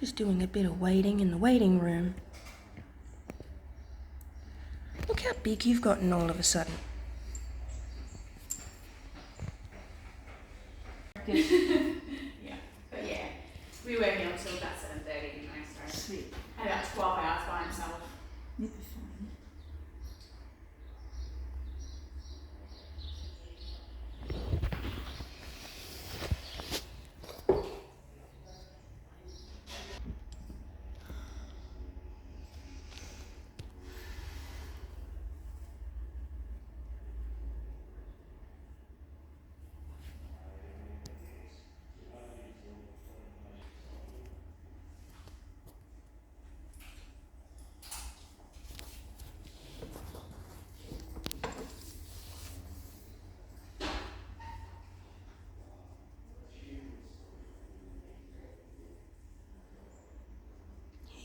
Just doing a bit of waiting in the waiting room. Look how big you've gotten all of a sudden. Yeah, but yeah, we were here until about 7:30, you know, so Sweet. had about 12 hours by himself. You'll be fine.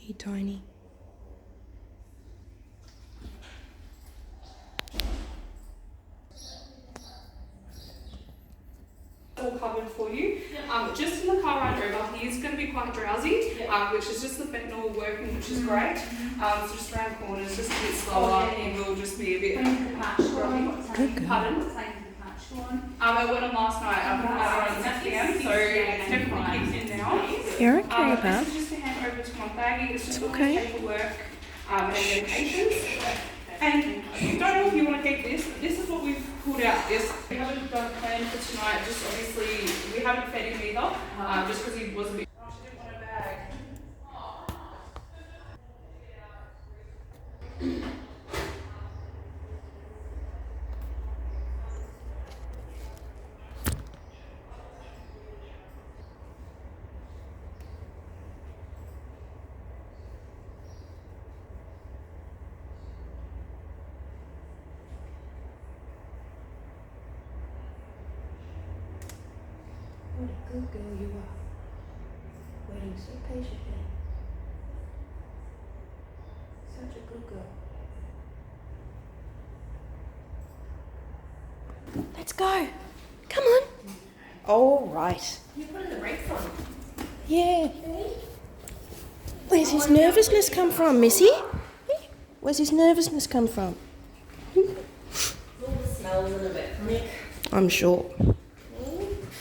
Hey, Tiny. All covered for you. Just in the car ride over, he is going to be quite drowsy, which is just the fentanyl working, which is great. So just around corners, just a bit slower, he will just be a bit groggy. Pardon? I went on last night around 6 p.m, so it's definitely kicked in now. You're okay, Bab. This is just to hand over to my baggie. It's just all the okay. paperwork and medications. And I don't know if you want to keep this, but this is what we've pulled out. Yes, we haven't done a plan for tonight, just obviously we haven't fed him either, just because he was a bit. Oh, she didn't want a bag. What a good girl you are. Waiting so patiently. Such a good girl. Let's go. Come on. All right. You're putting the brakes on. Yeah. Where's his nervousness come from, Missy? Where's his nervousness come from? All the smells in a bit. I'm sure.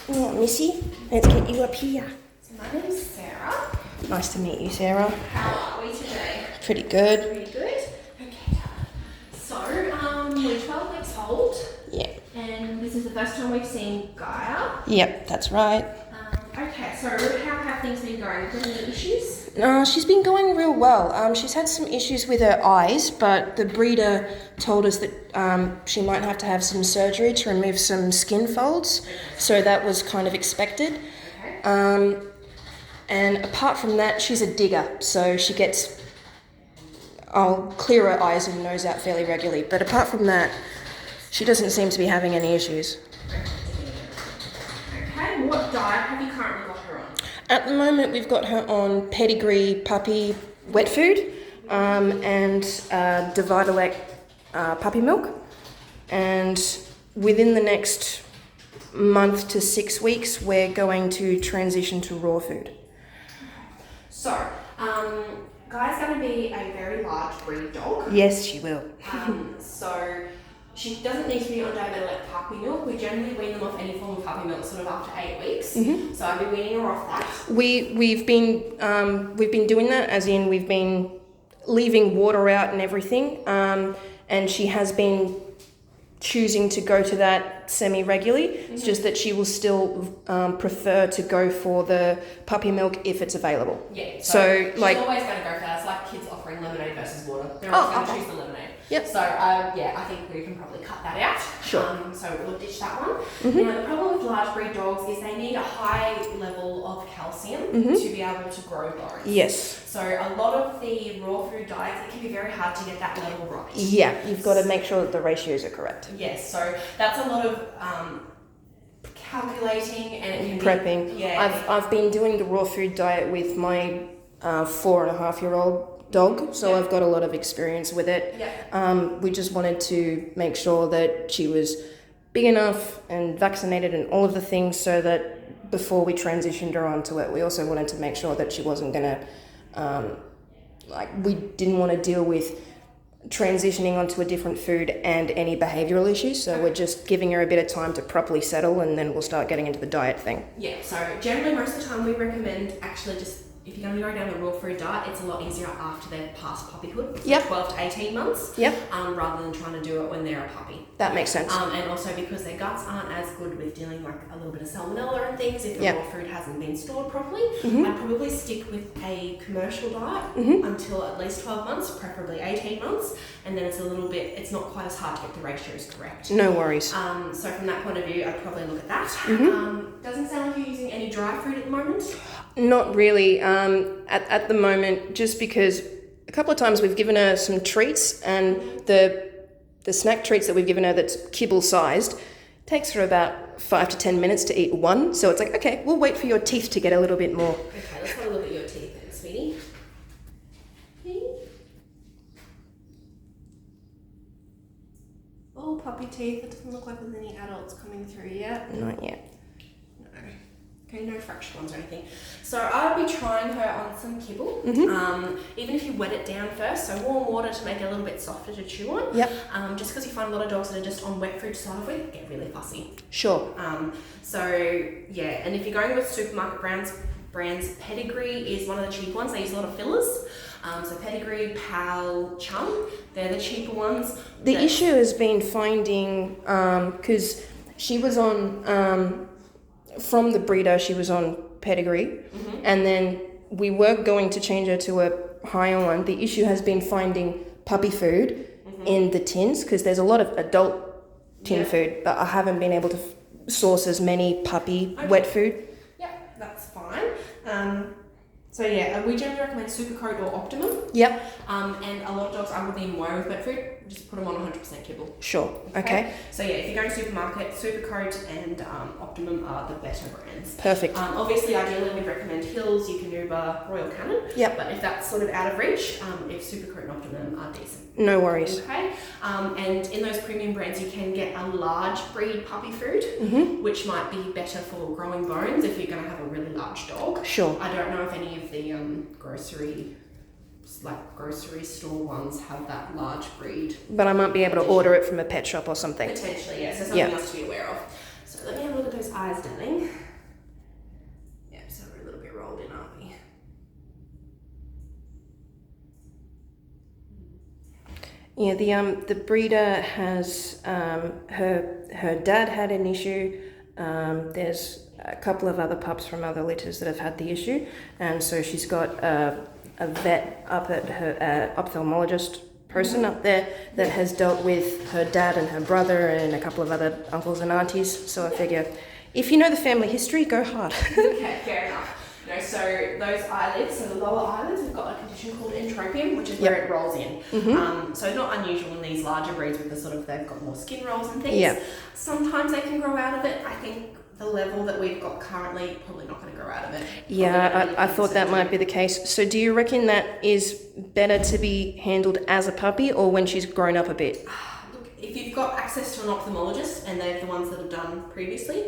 Oh, Missy, let's get you up here. So my name's Sarah. Nice to meet you, Sarah. How are we today? Pretty good. Pretty good. Okay. So, we're 12 weeks old. Yeah. And this is the first time we've seen Gaia. Yep, that's right. Okay, so how have things been going? Have you got any issues? She's been going real well. She's had some issues with her eyes, but the breeder told us that she might have to have some surgery to remove some skin folds, so that was kind of expected. Okay. And apart from that, she's a digger, so she gets... I'll clear her eyes and nose out fairly regularly, but apart from that, she doesn't seem to be having any issues. Okay, what diet have you currently got her on? At the moment, we've got her on pedigree puppy wet food and Dividalec puppy milk. And within the next month to 6 weeks, we're going to transition to raw food. So, Gaia's going to be a very large breed dog. Yes, she will. So she doesn't need to be on Dividalec puppy milk. We generally wean them off any form of puppy milk sort of after 8 weeks. Mm-hmm. So I'll be weaning her off that. We've been doing that, as in we've been leaving water out and everything, and she has been choosing to go to that semi-regularly. Mm-hmm. It's just that she will still prefer to go for the puppy milk if it's available. Yeah. So she's like always going to go for that. It's like kids offering lemonade versus water. They're always going to choose the lemonade. Yep. So yeah, I think we can probably cut that out. Sure. So we'll ditch that one. Mm-hmm. Now the problem with large breed dogs is they need a high level of calcium Mm-hmm. to be able to grow bones. Yes. So a lot of the raw food diets, it can be very hard to get that level right. Yeah, you've got to make sure that the ratios are correct. Yes, so that's a lot of calculating and Prepping. Yeah. I've been doing the raw food diet with my 4.5-year-old dog, so I've got a lot of experience with it. Yeah. We just wanted to make sure that she was big enough and vaccinated and all of the things, so that before we transitioned her onto it, we also wanted to make sure that she wasn't going to, we didn't want to deal with transitioning onto a different food and any behavioural issues. So we're just giving her a bit of time to properly settle, and then we'll start getting into the diet thing. Yeah, so generally most of the time we recommend actually just, if you're going to be going down the raw food diet, it's a lot easier after they're past puppyhood, so 12 to 18 months, rather than trying to do it when they're a puppy. That makes sense. And also because their guts aren't as good with dealing like a little bit of salmonella and things, if the raw food hasn't been stored properly, I'd probably stick with a commercial diet until at least 12 months, preferably 18 months, and then it's not quite as hard to get the ratios correct. No worries. So from that point of view, I'd probably look at that. Doesn't sound like you're using any dry food at the moment. Not really. At the moment, just because a couple of times we've given her some treats, and the snack treats that we've given her that's kibble sized takes her about 5 to 10 minutes to eat one. So it's like, okay, we'll wait for your teeth to get a little bit more. Okay, let's have a look at your teeth then, sweetie. Oh, puppy teeth. It doesn't look like there's any adults coming through yet. Not yet. Okay, no fractured ones or anything. So I'll be trying her on some kibble. Even if you wet it down first, so warm water to make it a little bit softer to chew on. Just because you find a lot of dogs that are just on wet food to start off with get really fussy. Sure. And if you're going with supermarket brands, Pedigree is one of the cheap ones. They use a lot of fillers. So Pedigree, Pal, Chum, they're the cheaper ones. The issue has been finding, because she was on, from the breeder, she was on Pedigree, and then we were going to change her to a higher one. The issue has been finding puppy food in the tins, because there's a lot of adult tin food, but I haven't been able to source as many puppy wet food. Yeah, that's fine. We generally recommend Supercoat or Optimum. And a lot of dogs, I wouldn't even worry with wet food. Just put them on 100% kibble. Sure. Okay. So if you're going to supermarket, Supercoat and Optimum are the better brands. Perfect. Obviously, ideally, we'd recommend Hills, Eukanuba, Royal Canin. But if that's sort of out of reach, if Supercoat and Optimum are decent. No worries. Okay. And in those premium brands, you can get a large breed puppy food, which might be better for growing bones if you're going to have a really large dog. Sure. I don't know if any of the grocery store ones have that large breed. But I might be able to order it from a pet shop or something. Potentially, yes. So something else to be aware of. So let me have a look at those eyes, darling. Yeah, so we're a little bit rolled in, aren't we? Yeah, the breeder has her dad had an issue. There's a couple of other pups from other litters that have had the issue, and so she's got a vet up at her ophthalmologist person up there that has dealt with her dad and her brother and a couple of other uncles and aunties. So I figure, if you know the family history, go hard. Okay, fair enough. No, so those eyelids, so the lower eyelids, we've got a condition called entropium, which is where it rolls in. So not unusual in these larger breeds with they've got more skin rolls and things. Sometimes they can grow out of it. I think the level that we've got currently, probably not going to grow out of it. I thought that might be the case. So do you reckon that is better to be handled as a puppy or when she's grown up a bit? Look, if you've got access to an ophthalmologist, and they're the ones that have done previously,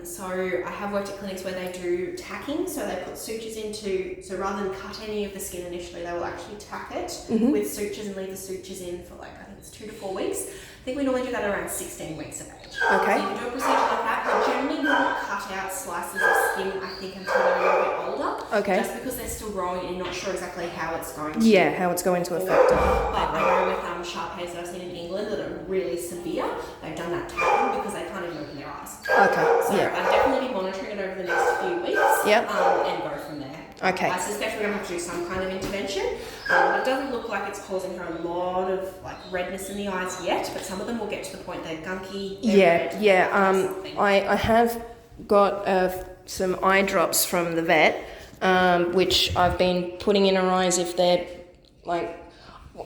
so I have worked at clinics where they do tacking, so they put sutures into, so rather than cut any of the skin initially, they will actually tack it with sutures and leave the sutures in for I think it's 2 to 4 weeks. I think we normally do that around 16 weeks of age. Okay. So you can do a procedure like that, but generally we don't cut out slices of skin, I think, until they're a little bit older. Okay. Just because they're still growing and you're not sure exactly how it's going to. Yeah, how it's going to affect them. But I know with Shar-Peis that I've seen in England that are really severe, they've done that tapping because they can't even open their eyes. Okay. So I'd definitely be monitoring it over the next few weeks. And go from there. Okay. I suspect we're going to have to do some kind of intervention. It doesn't look like it's causing her a lot of redness in the eyes yet, but some of them will get to the point they're gunky. I have got some eye drops from the vet, which I've been putting in her eyes if they're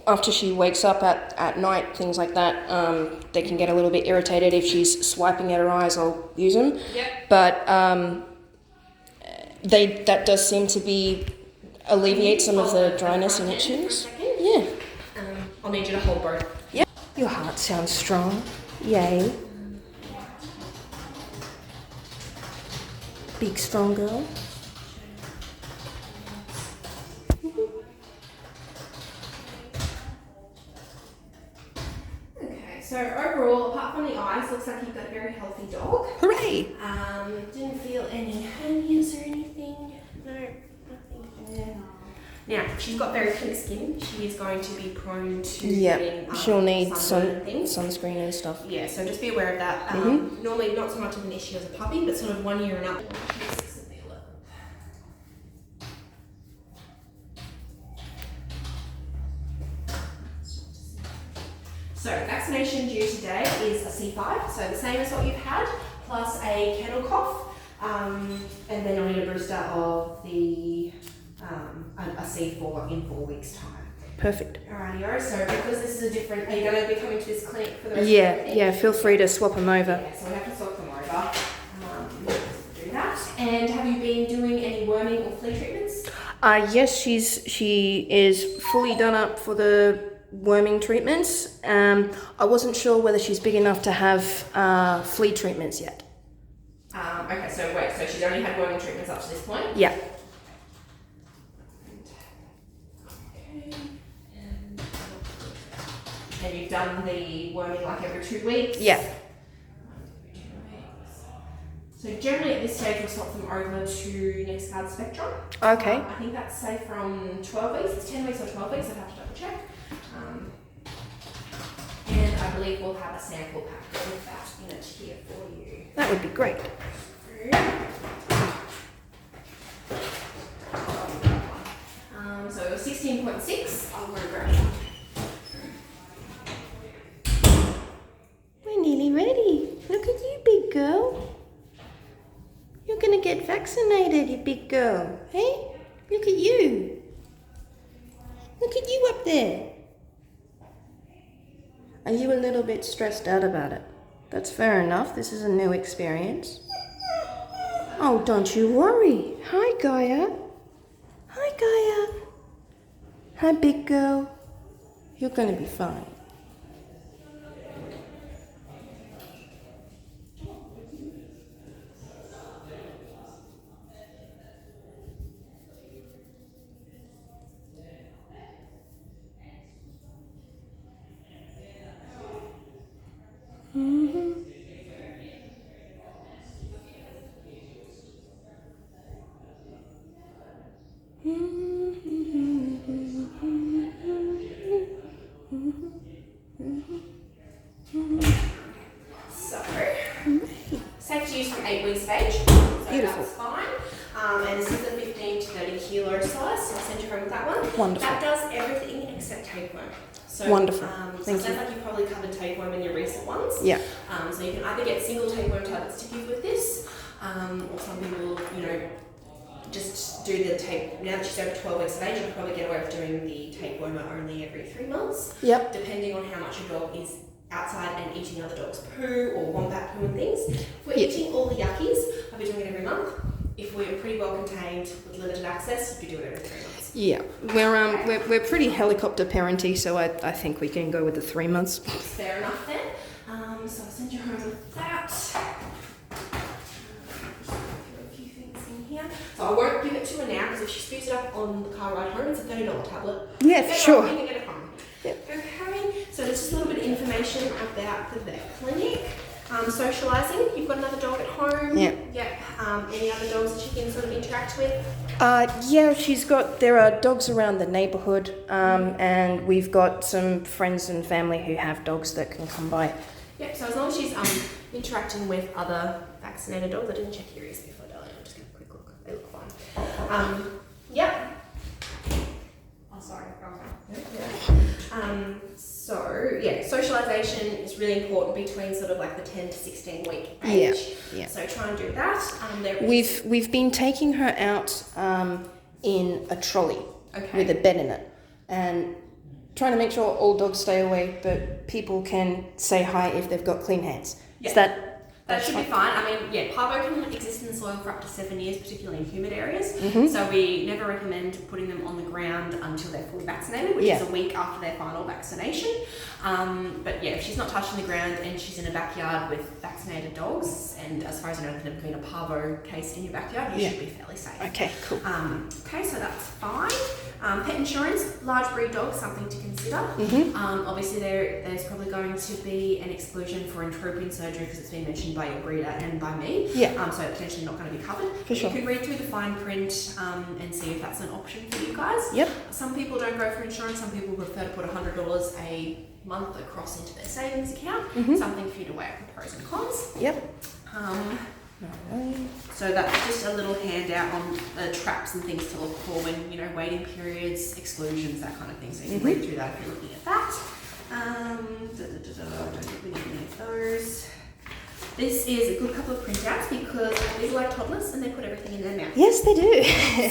after she wakes up at night, things like that. They can get a little bit irritated if she's swiping at her eyes. I'll use them. But that does seem to alleviate some of the dryness and itchiness. I'll need you to hold both. Your heart sounds strong. Yay. Big, strong girl. Okay, so overall, apart from the eyes, looks like you've got a very healthy dog. Hooray! Didn't feel any hernias or anything. No, nothing there. Now, she's got very pink skin. She is going to be prone to getting she'll need sunburn and things. sunscreen and stuff. Yeah, so just be aware of that. Normally not so much of an issue as a puppy, but sort of 1 year and up. So vaccination due today is a C5, so the same as what you've had, plus a kennel cough, and then you'll need a booster of the a C4 in 4 weeks' time. Perfect. Alrighty, so because this is a different, are you going to be coming to this clinic for the rest of the week? Yeah, feel free to swap them over. Yeah, so we have to swap them over. Do that. And have you been doing any worming or flea treatments? Yes, she is fully done up for the worming treatments. I wasn't sure whether she's big enough to have flea treatments yet. Okay, so wait, so she's only had worming treatments up to this point? Yeah. And you've done the worming like every 2 weeks? Yeah. So generally at this stage we'll swap them over to next card spectrum. Okay. I think that's say from 12 weeks, it's 10 weeks or 12 weeks, I'd have to double check. And I believe we'll have a sample pack with that in it here for you. That would be great. So it was 16.6, I'll go grab it. We're nearly ready. Look at you, big girl. You're gonna get vaccinated, you big girl. Hey? Look at you. Look at you up there. Are you a little bit stressed out about it? That's fair enough. This is a new experience. Oh, don't you worry. Hi, Gaia. Hi, Gaia. Hi, big girl. You're gonna be fine. So, safe to use from 8 weeks of age. So Beautiful. that's fine. And this is a 15 to 30 kilo size, so I'll send you home with that one. Wonderful. That does everything except tapeworm. So, Wonderful. So Thank it sounds like you've probably covered tapeworm in your recent ones. Yeah. So you can either get single tapeworm tablets to give with this, or some people, just do the tape. Now that she's over 12 weeks of age, you'll probably get away with doing the tapeworm only every 3 months. Yep. Depending on how much your dog is outside and eating other dogs' poo or wombat poo and things. If we're eating all the yuckies, I'll be doing it every month. If we're pretty well contained with limited access, you do it every 3 months. Yeah, we're pretty helicopter parenty, so I think we can go with the 3 months. Fair enough then. So I'll send you home with that. Just go through a few things in here. So I won't give it to her now because if she spews it up on the car ride home, it's a $30 tablet. Yeah, for sure. You can get it home. Yep. Okay, so there's just a little bit of information about the vet clinic. Socialising, you've got another dog at home. Yeah. Yep. Any other dogs that she can sort of interact with? Yeah, there are dogs around the neighbourhood, and we've got some friends and family who have dogs that can come by. Yep, so as long as she's interacting with other vaccinated dogs, I didn't check your ears before, darling. I'm just going to quick look. They look fine. Yep. Oh, sorry. So, yeah, socialisation is really important between sort of like the 10 to 16 week age. Yeah. So try and do that. We've been taking her out in a trolley with a bed in it, and trying to make sure all dogs stay away, but people can say hi if they've got clean hands. Yeah. That should be fine. I mean, yeah, parvo can exist in the soil for up to 7 years, particularly in humid areas. So we never recommend putting them on the ground until they're fully vaccinated, which is a week after their final vaccination. But yeah, if she's not touching the ground and she's in a backyard with vaccinated dogs, and as far as I know, there's never been a parvo case in your backyard, you should be fairly safe. Okay, cool. Okay, so that's fine. Pet insurance, large breed dogs, something to consider. Obviously, there's probably going to be an exclusion for entropion surgery because it's been mentioned by your breeder and by me. So potentially not going to be covered. For sure. You can read through the fine print and see if that's an option for you guys. Yep. Some people don't go for insurance. Some people prefer to put $100 a month across into their savings account. Something for you to weigh up the pros and cons. Yep. So that's just a little handout on traps and things to look for when, waiting periods, exclusions, that kind of thing. So you can read through that if you're looking at that. Don't think we need any of those. This is a good couple of printouts because these are like toddlers and they put everything in their mouth. Yes, they do.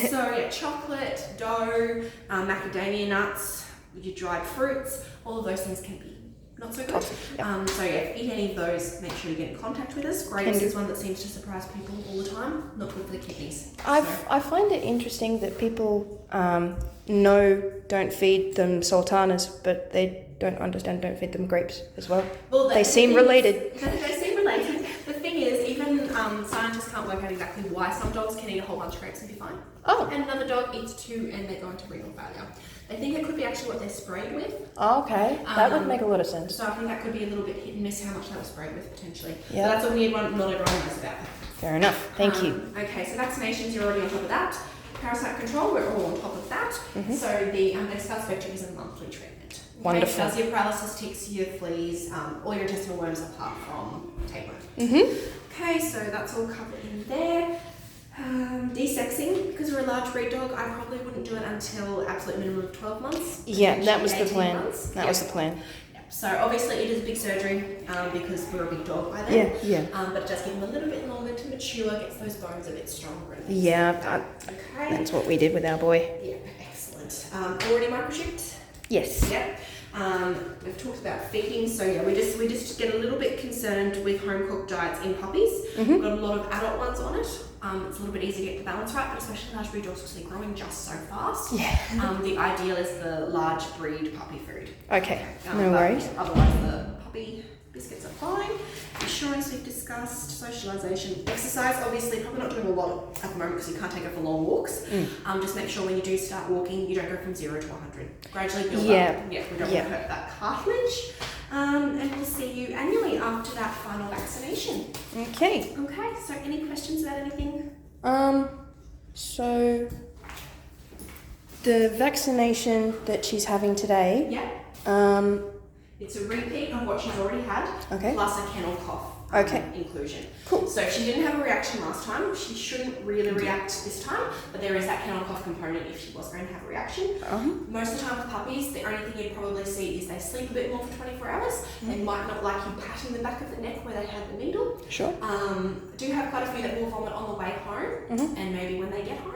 So yeah, chocolate, dough, macadamia nuts, your dried fruits, all of those things can be not so good. So yeah, if you eat any of those, make sure you get in contact with us. Grapes is one that seems to surprise people all the time. Not good for the kidneys. I find it interesting that people don't feed them sultanas, but they don't understand don't feed them grapes as well. They seem related. They seem related. The thing is, even scientists can't work out exactly why some dogs can eat a whole bunch of grapes and be fine. And another dog eats 2 and they go into renal failure. They think it could be actually what they're sprayed with. Okay, that would make a lot of sense. So I think that could be a little bit hit and miss how much that was sprayed with potentially. Yeah. So that's a weird one, not everyone knows about. Fair enough, thank you. Okay, so vaccinations, you're already on top of that. Parasite control, we're all on top of that. So the Metastar spectrum is a monthly treatment. Wonderful. It does your paralysis, ticks, your fleas, all your intestinal worms apart from tapeworm. Okay, so that's all covered in there. Desexing, because we're a large breed dog, I probably wouldn't do it until absolute minimum of 12 months. Yeah, that was the plan. Months. That was the plan. So obviously it is a big surgery because we're a big dog by then. But it does give them a little bit longer to mature, gets those bones a bit stronger. Okay. That's what we did with our boy. Yeah, excellent. Already microchipped? Yes. Yeah. We've talked about feeding, so yeah, we just get a little bit concerned with home cooked diets in puppies. We've got a lot of adult ones on it. It's a little bit easier to get the balance right, but especially large breed dogs because they're growing just so fast. The ideal is the large breed puppy food. Okay, no worries. Otherwise, the puppy biscuits are fine. Insurance we've discussed, socialisation, exercise. Obviously, probably not doing a lot at the moment because you can't take her for long walks. Just make sure when you do start walking, you don't go from 0 to 100. Gradually build up. Yeah, we don't want to hurt that cartilage. And we'll see you annually after that final vaccination. Okay. Okay, so any questions about anything? So the vaccination that she's having today. It's a repeat of what she's already had, plus a kennel cough inclusion. Cool. So if she didn't have a reaction last time, she shouldn't really react this time, but there is that kennel cough component if she was going to have a reaction. Most of the time with puppies, the only thing you'd probably see is they sleep a bit more for 24 hours. They might not like you patting the back of the neck where they had the needle. Sure. Do have quite a few that will vomit on the way home, and maybe when they get home.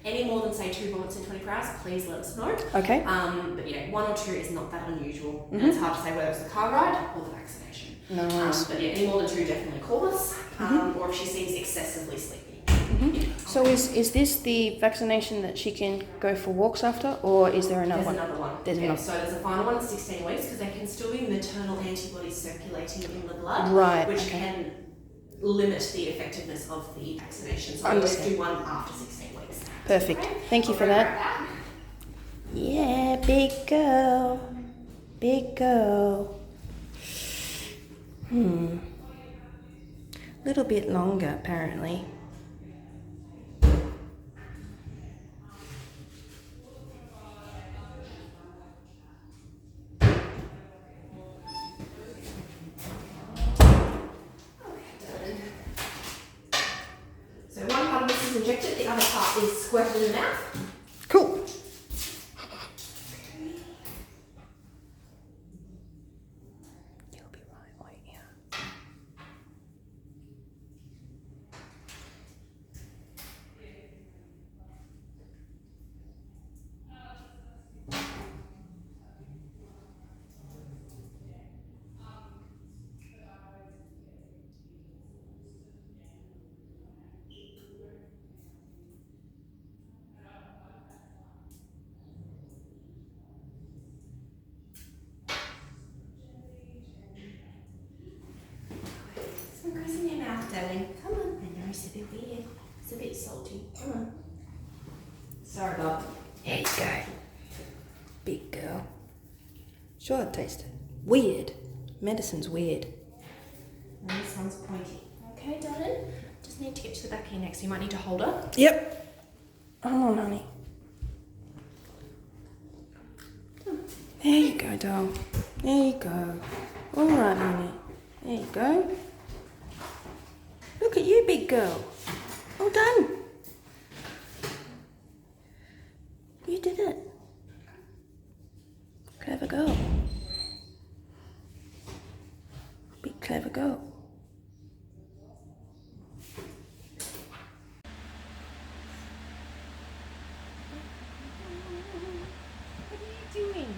Any more than say 2 vomits in 24 hours, please let us know. Okay. But yeah, 1 or 2 is not that unusual. And it's hard to say whether it's the car ride or the vaccination. No worries. But yeah, any more than 2 definitely call us. Or if she seems excessively sleepy. So is this the vaccination that she can go for walks after, or is there another one? There's another one. So there's a final one at 16 weeks because there can still be maternal antibodies circulating in the blood, which can limit the effectiveness of the vaccination. So I always do one after 16 weeks. Perfect. Thank you for that. Yeah, big girl. Big girl. Little bit longer, apparently. So one part of this is injected, the other part is squirted in the mouth. Cool. You'll be right, won't you? It's a bit salty. Come on. Sorry, Bob. There you go. Big girl. Sure, it tastes weird. Medicine's weird. And this one's pointy. Okay, darling. Just need to get to the back of your neck, so you might need to hold her. Yep. Come on, honey. There you go, doll. There you go. All right, honey. There you go. Look at you, big girl. Well done. You did it. Clever girl. Big clever girl. What are you doing?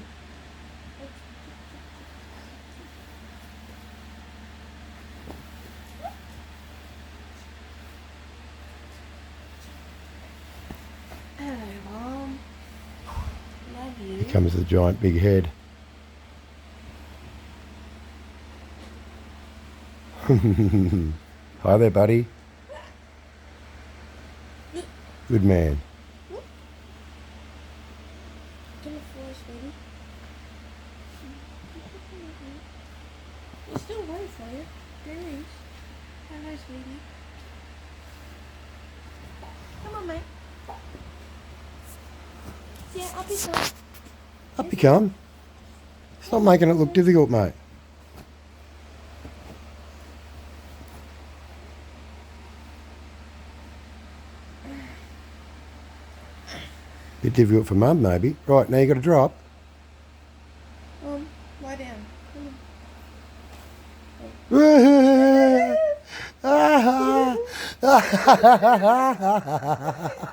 Hello, Mom. Love you. Here comes the giant big head. Hi there, buddy. Good man. Come on, floor, sweetie. There's still one for you. There is. Hello, sweetie. Come on, mate. Yeah, up you come. Up you come. Stop making it look difficult, mate. Bit difficult for Mum, maybe. Right, now you got to drop. Lie down. Come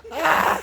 on.